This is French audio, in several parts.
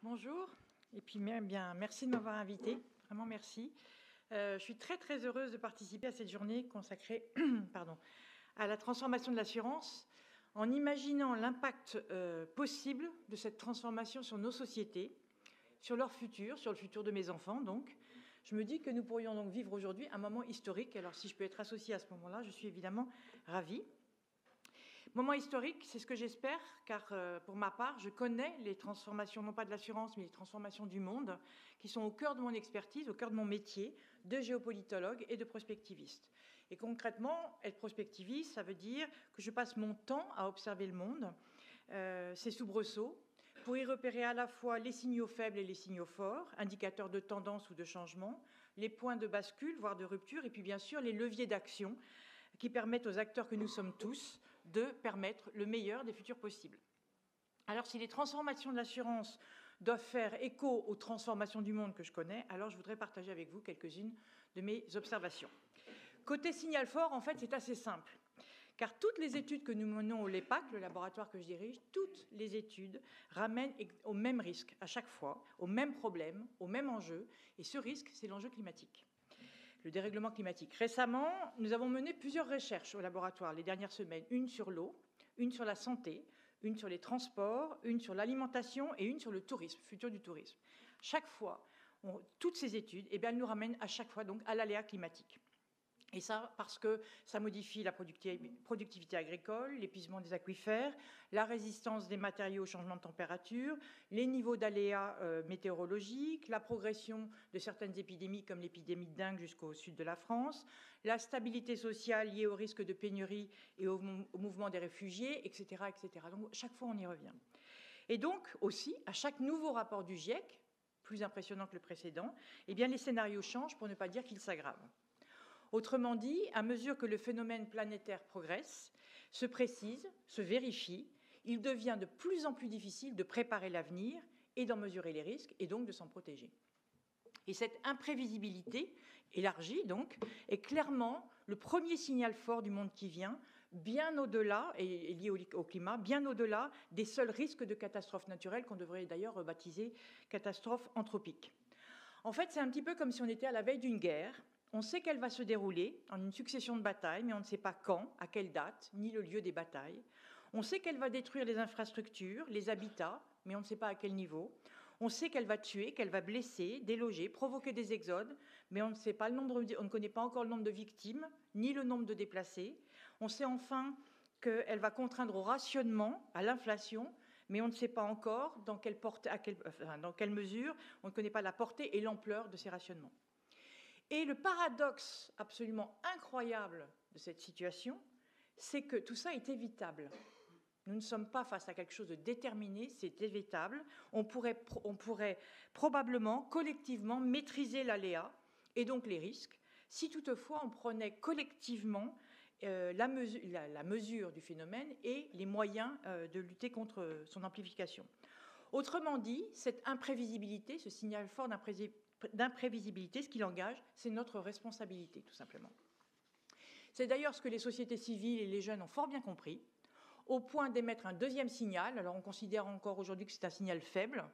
Bonjour, et puis bien, merci de m'avoir invité, vraiment merci. Je suis très heureuse de participer à cette journée consacrée à la transformation de l'assurance, en imaginant l'impact possible de cette transformation sur nos sociétés, sur leur futur, sur le futur de mes enfants donc. Je me dis que nous pourrions donc vivre aujourd'hui un moment historique, alors si je peux être associée à ce moment-là, je suis évidemment ravie. Moment historique, c'est ce que j'espère, car pour ma part, je connais les transformations, non pas de l'assurance, mais les transformations du monde, qui sont au cœur de mon expertise, au cœur de mon métier de géopolitologue et de prospectiviste. Et concrètement, être prospectiviste, ça veut dire que je passe mon temps à observer le monde, ses soubresauts, pour y repérer à la fois les signaux faibles et les signaux forts, indicateurs de tendance ou de changement, les points de bascule, voire de rupture, et puis bien sûr les leviers d'action qui permettent aux acteurs que nous sommes tous de permettre le meilleur des futurs possibles. Alors, si les transformations de l'assurance doivent faire écho aux transformations du monde que je connais, alors je voudrais partager avec vous quelques-unes de mes observations. Côté signal fort, en fait, c'est assez simple, car toutes les études que nous menons au LEPAC, le laboratoire que je dirige, toutes les études ramènent au même risque à chaque fois, au même problème, au même enjeu, et ce risque, c'est l'enjeu climatique. Le dérèglement climatique. Récemment, nous avons mené plusieurs recherches au laboratoire les dernières semaines, une sur l'eau, une sur la santé, une sur les transports, une sur l'alimentation et une sur le tourisme, futur du tourisme. Chaque fois, toutes ces études, elles nous ramènent à chaque fois donc à l'aléa climatique. Et ça, parce que ça modifie la productivité agricole, l'épuisement des aquifères, la résistance des matériaux au changement de température, les niveaux d'aléas météorologiques, la progression de certaines épidémies comme l'épidémie de dengue jusqu'au sud de la France, la stabilité sociale liée au risque de pénurie et au mouvement des réfugiés, etc., etc. Donc, chaque fois, on y revient. Et donc, aussi, à chaque nouveau rapport du GIEC, plus impressionnant que le précédent, les scénarios changent pour ne pas dire qu'ils s'aggravent. Autrement dit, à mesure que le phénomène planétaire progresse, se précise, se vérifie, il devient de plus en plus difficile de préparer l'avenir et d'en mesurer les risques et donc de s'en protéger. Et cette imprévisibilité élargie, donc, est clairement le premier signal fort du monde qui vient, bien au-delà, et lié au climat, bien au-delà des seuls risques de catastrophes naturelles qu'on devrait d'ailleurs baptiser catastrophes anthropiques. En fait, c'est un petit peu comme si on était à la veille d'une guerre. On sait qu'elle va se dérouler en une succession de batailles, mais on ne sait pas quand, à quelle date, ni le lieu des batailles. On sait qu'elle va détruire les infrastructures, les habitats, mais on ne sait pas à quel niveau. On sait qu'elle va tuer, qu'elle va blesser, déloger, provoquer des exodes, mais on ne connaît pas encore le nombre de victimes, ni le nombre de déplacés. On sait enfin qu'elle va contraindre au rationnement, à l'inflation, mais on ne sait pas encore dans quelle mesure, on ne connaît pas la portée et l'ampleur de ces rationnements. Et le paradoxe absolument incroyable de cette situation, c'est que tout ça est évitable. Nous ne sommes pas face à quelque chose de déterminé, c'est évitable. On pourrait probablement, collectivement, maîtriser l'aléa et donc les risques, si toutefois on prenait collectivement la mesure du phénomène et les moyens de lutter contre son amplification. Autrement dit, cette imprévisibilité, ce signal fort d'imprévisibilité, ce qui l'engage, c'est notre responsabilité, tout simplement. C'est d'ailleurs ce que les sociétés civiles et les jeunes ont fort bien compris, au point d'émettre un deuxième signal. Alors on considère encore aujourd'hui que c'est un signal faible,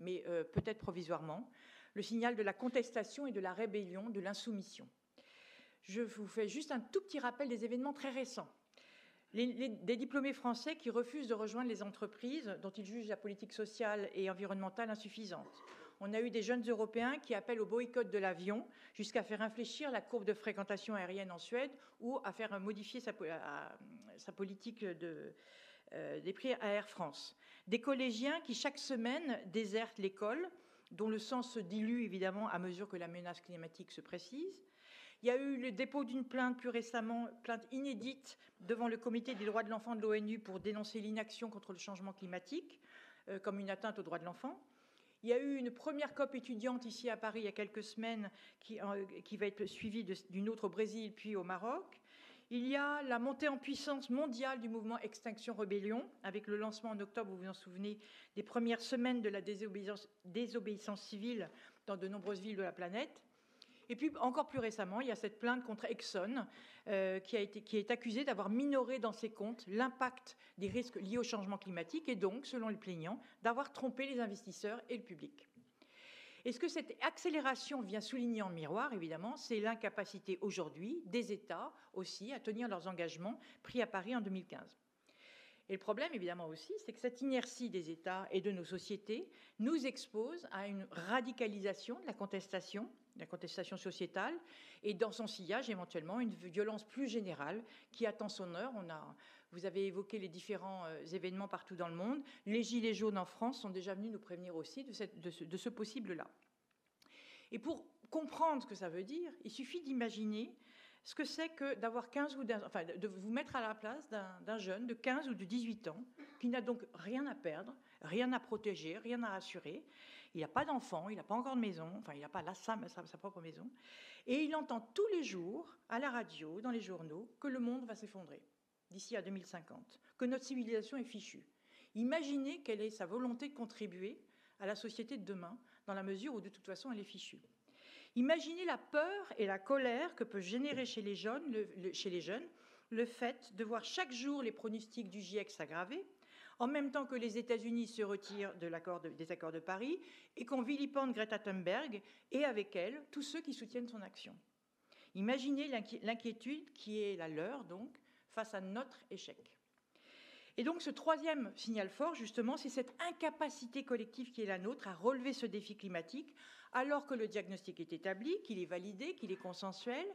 mais peut-être provisoirement, le signal de la contestation et de la rébellion, de l'insoumission. Je vous fais juste un tout petit rappel des événements très récents. Des diplômés français qui refusent de rejoindre les entreprises dont ils jugent la politique sociale et environnementale insuffisante. On a eu des jeunes Européens qui appellent au boycott de l'avion jusqu'à faire infléchir la courbe de fréquentation aérienne en Suède ou à faire modifier sa politique des prix à Air France. Des collégiens qui chaque semaine désertent l'école, dont le sens se dilue évidemment à mesure que la menace climatique se précise. Il y a eu le dépôt d'une plainte plus récemment, plainte inédite devant le Comité des droits de l'enfant de l'ONU pour dénoncer l'inaction contre le changement climatique comme une atteinte aux droits de l'enfant. Il y a eu une première COP étudiante ici à Paris il y a quelques semaines qui va être suivie d'une autre au Brésil puis au Maroc. Il y a la montée en puissance mondiale du mouvement Extinction Rebellion avec le lancement en octobre, vous vous en souvenez, des premières semaines de la désobéissance civile dans de nombreuses villes de la planète. Et puis, encore plus récemment, il y a cette plainte contre Exxon qui est accusée d'avoir minoré dans ses comptes l'impact des risques liés au changement climatique et donc, selon les plaignants, d'avoir trompé les investisseurs et le public. Et ce que cette accélération vient souligner en miroir, évidemment, c'est l'incapacité aujourd'hui des États aussi à tenir leurs engagements pris à Paris en 2015. Et le problème, évidemment aussi, c'est que cette inertie des États et de nos sociétés nous expose à une radicalisation de la contestation sociétale, et dans son sillage, éventuellement, une violence plus générale qui attend son heure. Vous avez évoqué les différents événements partout dans le monde. Les Gilets jaunes en France sont déjà venus nous prévenir aussi de ce possible-là. Et pour comprendre ce que ça veut dire, il suffit d'imaginer ce que c'est que d'avoir de vous mettre à la place d'un jeune de 15 ou de 18 ans qui n'a donc rien à perdre, rien à protéger, rien à rassurer. Il n'a pas d'enfant, il n'a pas encore de maison, enfin il n'a pas sa propre maison. Et il entend tous les jours, à la radio, dans les journaux, que le monde va s'effondrer d'ici à 2050, que notre civilisation est fichue. Imaginez quelle est sa volonté de contribuer à la société de demain, dans la mesure où de toute façon elle est fichue. Imaginez la peur et la colère que peut générer chez les jeunes le fait de voir chaque jour les pronostics du GIEC s'aggraver, en même temps que les États-Unis se retirent des accords de Paris et qu'on vilipende Greta Thunberg et avec elle tous ceux qui soutiennent son action. Imaginez l'inquiétude qui est la leur, donc, face à notre échec. Et donc ce troisième signal fort, justement, c'est cette incapacité collective qui est la nôtre à relever ce défi climatique, alors que le diagnostic est établi, qu'il est validé, qu'il est consensuel,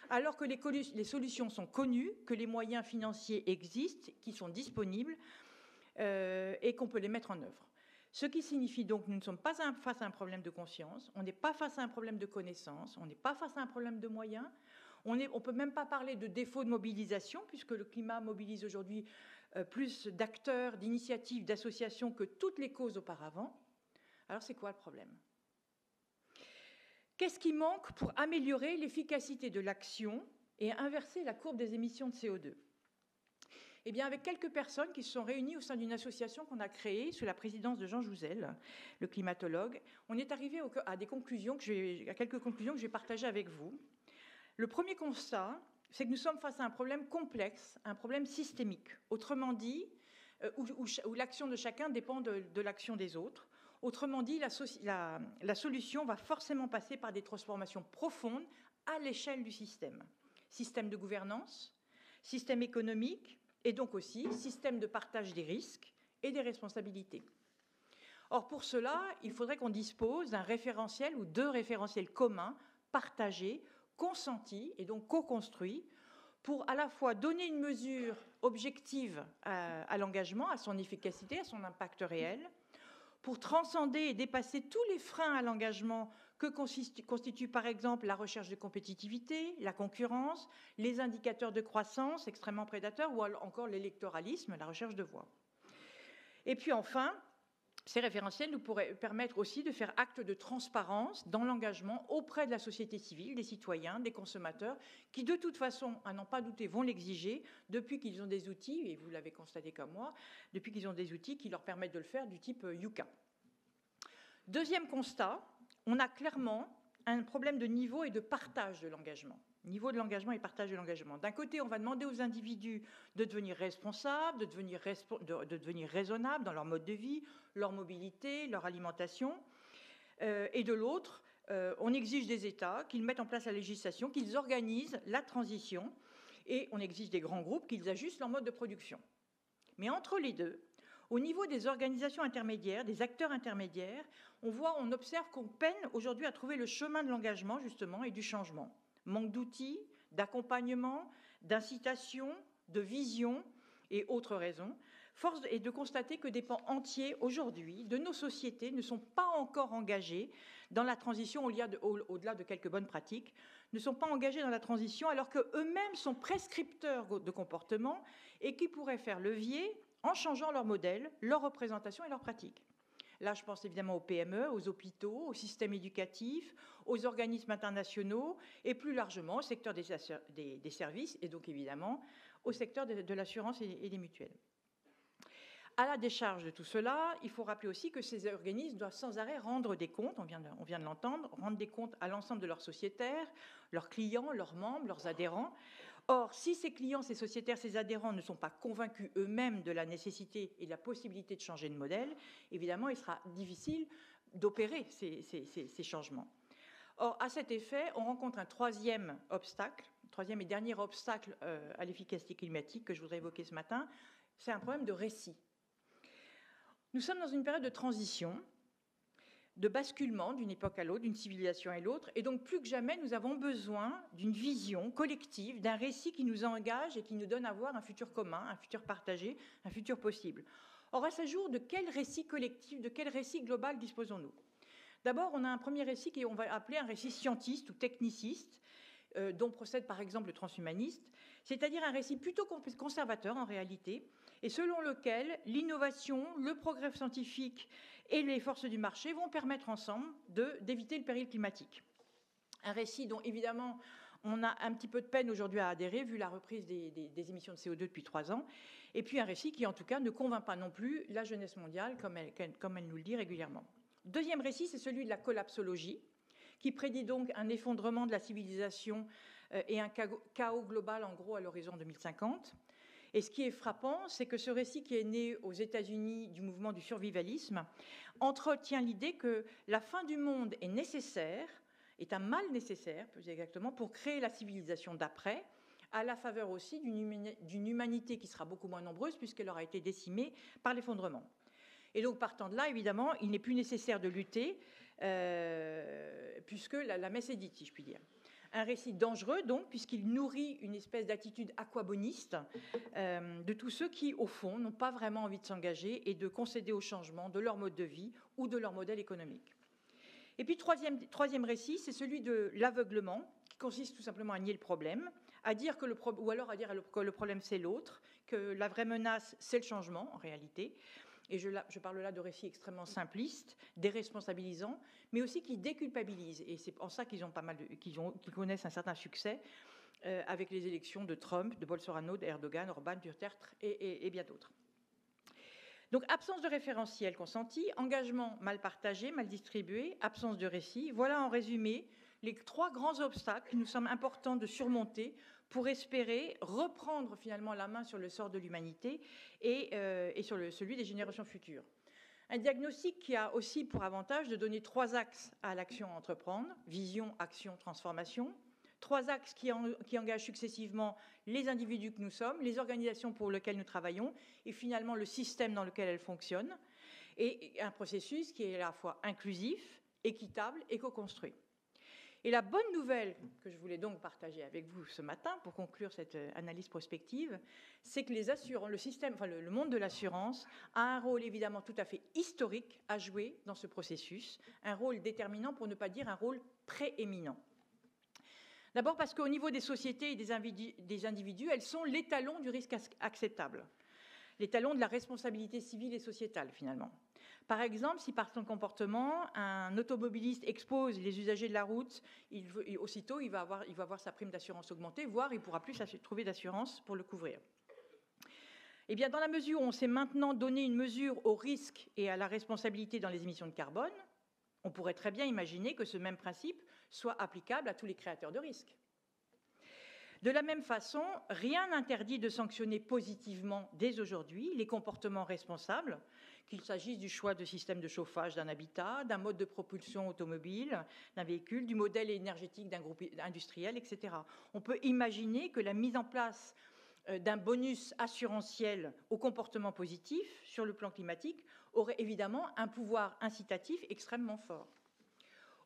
alors que les solutions sont connues, que les moyens financiers existent, qui sont disponibles, et qu'on peut les mettre en œuvre. Ce qui signifie donc que nous ne sommes pas face à un problème de conscience, on n'est pas face à un problème de connaissance, on n'est pas face à un problème de moyens, on ne peut même pas parler de défaut de mobilisation, puisque le climat mobilise aujourd'hui plus d'acteurs, d'initiatives, d'associations que toutes les causes auparavant. Alors c'est quoi le problème ? Qu'est-ce qui manque pour améliorer l'efficacité de l'action et inverser la courbe des émissions de CO2 ? Eh bien, avec quelques personnes qui se sont réunies au sein d'une association qu'on a créée sous la présidence de Jean Jouzel, le climatologue, on est arrivé à quelques conclusions que je vais partager avec vous. Le premier constat, c'est que nous sommes face à un problème complexe, un problème systémique. Autrement dit, où l'action de chacun dépend de l'action des autres. Autrement dit, la solution va forcément passer par des transformations profondes à l'échelle du système. Système de gouvernance, système économique, et donc aussi système de partage des risques et des responsabilités. Or, pour cela, il faudrait qu'on dispose d'un référentiel ou de référentiels communs, partagés, consentis et donc co-construits, pour à la fois donner une mesure objective à l'engagement, à son efficacité, à son impact réel, pour transcender et dépasser tous les freins à l'engagement que constituent par exemple la recherche de compétitivité, la concurrence, les indicateurs de croissance extrêmement prédateurs ou encore l'électoralisme, la recherche de voix. Et puis enfin, ces référentiels nous pourraient permettre aussi de faire acte de transparence dans l'engagement auprès de la société civile, des citoyens, des consommateurs, qui de toute façon, à n'en pas douter, vont l'exiger depuis qu'ils ont des outils, et vous l'avez constaté comme moi, depuis qu'ils ont des outils qui leur permettent de le faire du type Yuka. Deuxième constat, on a clairement un problème de niveau et de partage de l'engagement. Niveau de l'engagement et partage de l'engagement. D'un côté, on va demander aux individus de devenir responsables, de devenir raisonnables dans leur mode de vie, leur mobilité, leur alimentation. Et de l'autre, on exige des États qu'ils mettent en place la législation, qu'ils organisent la transition, et on exige des grands groupes qu'ils ajustent leur mode de production. Mais entre les deux, au niveau des organisations intermédiaires, des acteurs intermédiaires, on observe qu'on peine aujourd'hui à trouver le chemin de l'engagement, justement, et du changement. Manque d'outils, d'accompagnement, d'incitation, de vision et autres raisons. Force est de constater que des pans entiers, aujourd'hui, de nos sociétés ne sont pas encore engagés dans la transition, au-delà de quelques bonnes pratiques, ne sont pas engagés dans la transition alors qu'eux-mêmes sont prescripteurs de comportements et qui pourraient faire levier en changeant leur modèle, leur représentation et leurs pratiques. Là, je pense évidemment aux PME, aux hôpitaux, au système éducatif, aux organismes internationaux et plus largement au secteur des services et donc évidemment au secteur de l'assurance et des mutuelles. À la décharge de tout cela, il faut rappeler aussi que ces organismes doivent sans arrêt rendre des comptes, on vient de l'entendre, rendre des comptes à l'ensemble de leurs sociétaires, leurs clients, leurs membres, leurs adhérents. Or, si ces clients, ces sociétaires, ces adhérents ne sont pas convaincus eux-mêmes de la nécessité et de la possibilité de changer de modèle, évidemment, il sera difficile d'opérer ces changements. Or, à cet effet, on rencontre un troisième et dernier obstacle à l'efficacité climatique que je voudrais évoquer ce matin, c'est un problème de récit. Nous sommes dans une période de transition, de basculement d'une époque à l'autre, d'une civilisation à l'autre, et donc plus que jamais, nous avons besoin d'une vision collective, d'un récit qui nous engage et qui nous donne à voir un futur commun, un futur partagé, un futur possible. Or, à ce jour, de quel récit collectif, de quel récit global disposons-nous? D'abord, on a un premier récit qu'on va appeler un récit scientiste ou techniciste, dont procède par exemple le transhumaniste, c'est-à-dire un récit plutôt conservateur en réalité, et selon lequel l'innovation, le progrès scientifique et les forces du marché vont permettre ensemble d'éviter le péril climatique. Un récit dont évidemment on a un petit peu de peine aujourd'hui à adhérer vu la reprise des émissions de CO2 depuis 3 ans, et puis un récit qui en tout cas ne convainc pas non plus la jeunesse mondiale comme elle nous le dit régulièrement. Deuxième récit, c'est celui de la collapsologie, qui prédit donc un effondrement de la civilisation et un chaos global en gros à l'horizon 2050. Et ce qui est frappant, c'est que ce récit qui est né aux États-Unis du mouvement du survivalisme entretient l'idée que la fin du monde est nécessaire, est un mal nécessaire, plus exactement, pour créer la civilisation d'après, à la faveur aussi d'une humanité qui sera beaucoup moins nombreuse puisqu'elle aura été décimée par l'effondrement. Et donc, partant de là, évidemment, il n'est plus nécessaire de lutter puisque la messe est dite, si je puis dire. Un récit dangereux, donc, puisqu'il nourrit une espèce d'attitude aquaboniste de tous ceux qui, au fond, n'ont pas vraiment envie de s'engager et de concéder au changement de leur mode de vie ou de leur modèle économique. Et puis, troisième récit, c'est celui de l'aveuglement, qui consiste tout simplement à nier le problème, à dire que le problème, c'est l'autre, que la vraie menace, c'est le changement, en réalité. Et je parle là de récits extrêmement simplistes, déresponsabilisants, mais aussi qui déculpabilisent. Et c'est en ça qu'ils connaissent un certain succès avec les élections de Trump, de Bolsonaro, d'Erdogan, Orban, Duterte et bien d'autres. Donc, absence de référentiel consenti, engagement mal partagé, mal distribué, absence de récit. Voilà en résumé les 3 grands obstacles qu'il nous semble important de surmonter pour espérer reprendre finalement la main sur le sort de l'humanité et sur celui des générations futures. Un diagnostic qui a aussi pour avantage de donner 3 axes à l'action à entreprendre, vision, action, transformation. 3 axes qui engagent successivement les individus que nous sommes, les organisations pour lesquelles nous travaillons et finalement le système dans lequel elles fonctionnent. Et un processus qui est à la fois inclusif, équitable et co-construit. Et la bonne nouvelle que je voulais donc partager avec vous ce matin pour conclure cette analyse prospective, c'est que le monde de l'assurance a un rôle évidemment tout à fait historique à jouer dans ce processus, un rôle déterminant pour ne pas dire un rôle prééminent. D'abord parce qu'au niveau des sociétés et des individus, elles sont l'étalon du risque acceptable, l'étalon de la responsabilité civile et sociétale finalement. Par exemple, si par son comportement, un automobiliste expose les usagers de la route, aussitôt il va avoir sa prime d'assurance augmentée, voire il ne pourra plus trouver d'assurance pour le couvrir. Eh bien, dans la mesure où on s'est maintenant donné une mesure au risque et à la responsabilité dans les émissions de carbone, on pourrait très bien imaginer que ce même principe soit applicable à tous les créateurs de risques. De la même façon, rien n'interdit de sanctionner positivement dès aujourd'hui les comportements responsables, qu'il s'agisse du choix de système de chauffage d'un habitat, d'un mode de propulsion automobile, d'un véhicule, du modèle énergétique d'un groupe industriel, etc. On peut imaginer que la mise en place d'un bonus assurantiel au comportement positif sur le plan climatique aurait évidemment un pouvoir incitatif extrêmement fort.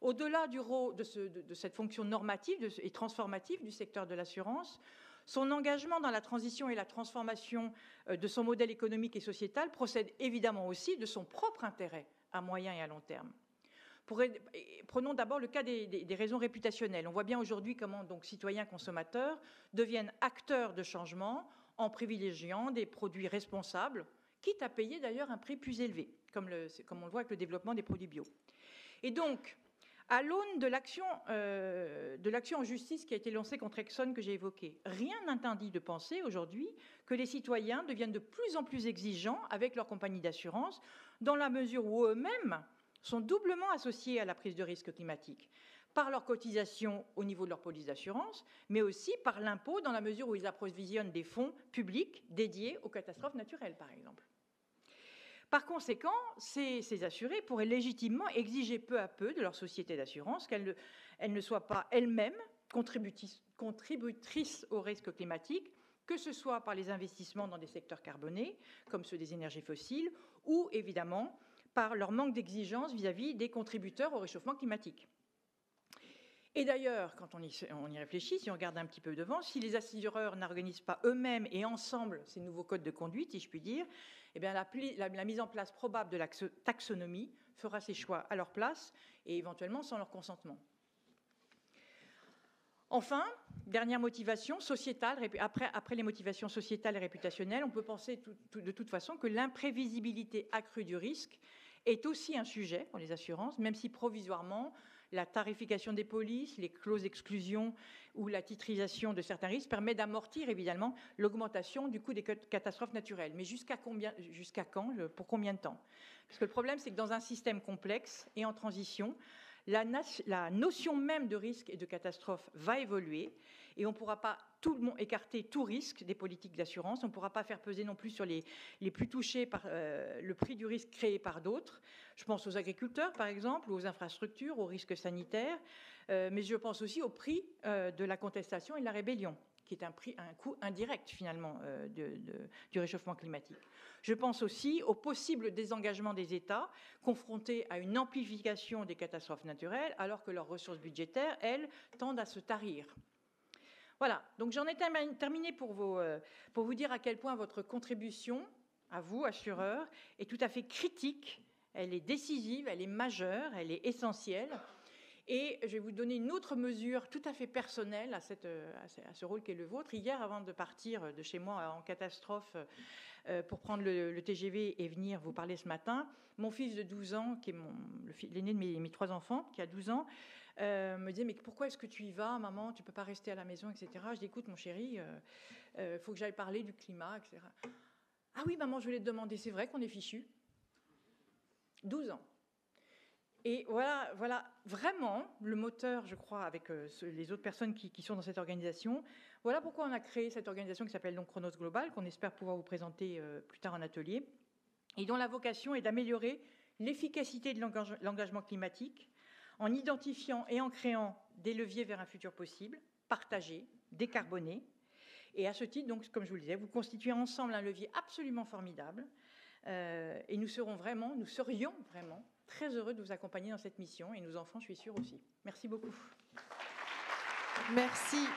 Au-delà du rôle de cette fonction normative et transformative du secteur de l'assurance, son engagement dans la transition et la transformation de son modèle économique et sociétal procède évidemment aussi de son propre intérêt à moyen et à long terme. Prenons d'abord le cas des raisons réputationnelles. On voit bien aujourd'hui comment donc citoyens consommateurs deviennent acteurs de changement en privilégiant des produits responsables, quitte à payer d'ailleurs un prix plus élevé, comme on le voit avec le développement des produits bio. Et donc, À l'aune de l'action en justice qui a été lancée contre Exxon que j'ai évoquée, rien n'interdit de penser aujourd'hui que les citoyens deviennent de plus en plus exigeants avec leurs compagnies d'assurance, dans la mesure où eux-mêmes sont doublement associés à la prise de risque climatique, par leur cotisation au niveau de leur police d'assurance, mais aussi par l'impôt dans la mesure où ils approvisionnent des fonds publics dédiés aux catastrophes naturelles, par exemple. Par conséquent, ces assurés pourraient légitimement exiger peu à peu de leur société d'assurance qu'elle ne soit pas elle-même contributrice au risque climatique, que ce soit par les investissements dans des secteurs carbonés, comme ceux des énergies fossiles, ou évidemment par leur manque d'exigence vis-à-vis des contributeurs au réchauffement climatique. Et d'ailleurs, quand on y réfléchit, si on regarde un petit peu devant, si les assureurs n'organisent pas eux-mêmes et ensemble ces nouveaux codes de conduite, si je puis dire, eh bien la mise en place probable de la taxonomie fera ses choix à leur place et éventuellement sans leur consentement. Enfin, dernière motivation sociétale, après les motivations sociétales et réputationnelles, on peut penser de toute façon que l'imprévisibilité accrue du risque est aussi un sujet pour les assurances, même si provisoirement, la tarification des polices, les clauses d'exclusion ou la titrisation de certains risques permet d'amortir évidemment l'augmentation du coût des catastrophes naturelles. Mais jusqu'à quand, pour combien de temps? Parce que le problème, c'est que dans un système complexe et en transition, la notion même de risque et de catastrophe va évoluer et on ne pourra pas écarter tout risque des politiques d'assurance. On ne pourra pas faire peser non plus sur les plus touchés par le prix du risque créé par d'autres. Je pense aux agriculteurs, par exemple, ou aux infrastructures, aux risques sanitaires, mais je pense aussi au prix de la contestation et de la rébellion, qui est un coût indirect, finalement, du réchauffement climatique. Je pense aussi au possible désengagement des États confrontés à une amplification des catastrophes naturelles, alors que leurs ressources budgétaires, elles, tendent à se tarir. Voilà, donc j'en ai terminé pour vous dire à quel point votre contribution, à vous, assureurs, est tout à fait critique, elle est décisive, elle est majeure, elle est essentielle. Et je vais vous donner une autre mesure tout à fait personnelle à ce rôle qu'est le vôtre. Hier, avant de partir de chez moi en catastrophe pour prendre le TGV et venir vous parler ce matin, mon fils de 12 ans, qui est l'aîné de mes 3 enfants, qui a 12 ans, me disait « Mais pourquoi est-ce que tu y vas, maman? Tu ne peux pas rester à la maison, etc. » Je dis « Écoute, mon chéri, faut que j'aille parler du climat, etc. » « Ah oui, maman, je voulais te demander, c'est vrai qu'on est fichu ?» 12 ans. Et voilà vraiment le moteur, je crois, avec les autres personnes qui sont dans cette organisation. Voilà pourquoi on a créé cette organisation qui s'appelle donc Chronos Global, qu'on espère pouvoir vous présenter plus tard en atelier, et dont la vocation est d'améliorer l'efficacité de l'engagement climatique en identifiant et en créant des leviers vers un futur possible, partagé, décarboné. Et à ce titre, donc, comme je vous le disais, vous constituez ensemble un levier absolument formidable. Et nous serions vraiment très heureux de vous accompagner dans cette mission, et nos enfants, je suis sûre aussi. Merci beaucoup. Merci.